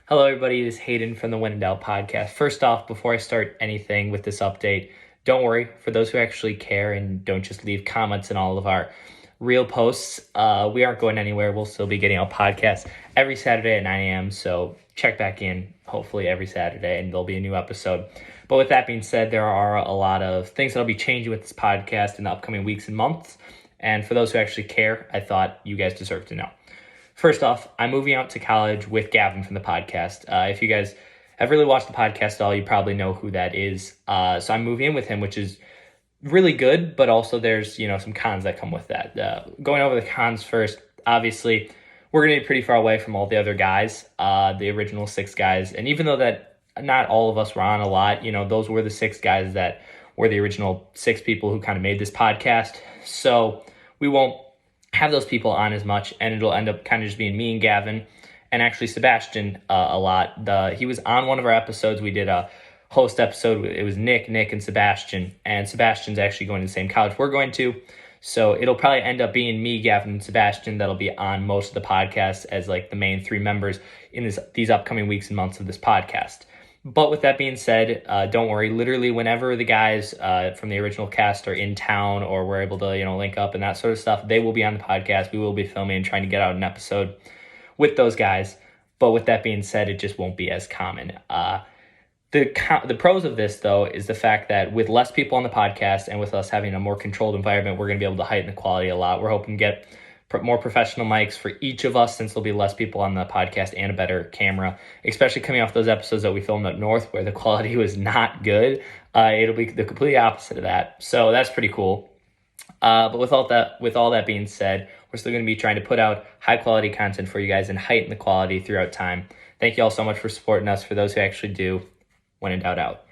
Hello, everybody. This is Hayden from the When in Doubt podcast. First off, before I start anything with this update, don't worry. For those who actually care and don't just leave comments in all of our real posts, we aren't going anywhere. We'll still be getting out podcasts every Saturday at 9 a.m. So check back in, hopefully every Saturday, and there'll be a new episode. But with that being said, there are a lot of things that'll be changing with this podcast in the upcoming weeks and months. And for those who actually care, I thought you guys deserve to know. First off, I'm moving out to college with Gavin from the podcast. If you guys have really watched the podcast at all, you probably know who that is. So I'm moving in with him, which is really good, but also there's, some cons that come with that. Going over the cons first, obviously, we're going to be pretty far away from all the other guys, the original 6 guys. And even though that not all of us were on a lot, those were the 6 guys that were the original 6 people who kind of made this podcast. So we won't have those people on as much, and it'll end up kind of just being me and Gavin, and actually Sebastian a lot. He was on one of our episodes. We did a host episode. It was Nick, and Sebastian's actually going to the same college we're going to. So it'll probably end up being me, Gavin, and Sebastian that'll be on most of the podcasts as like the main 3 members in these upcoming weeks and months of this podcast. But with that being said, don't worry. Literally, whenever the guys from the original cast are in town or we're able to, link up and that sort of stuff, they will be on the podcast. We will be filming and trying to get out an episode with those guys. But with that being said, it just won't be as common. The pros of this, though, is the fact that with less people on the podcast and with us having a more controlled environment, we're going to be able to heighten the quality a lot. We're hoping to get more professional mics for each of us, since there'll be less people on the podcast and a better camera, especially coming off those episodes that we filmed up north where the quality was not good. It'll be the complete opposite of that. So that's pretty cool. But with all that being said, we're still going to be trying to put out high quality content for you guys and heighten the quality throughout time. Thank you all so much for supporting us. For those who actually do, When in Doubt, out.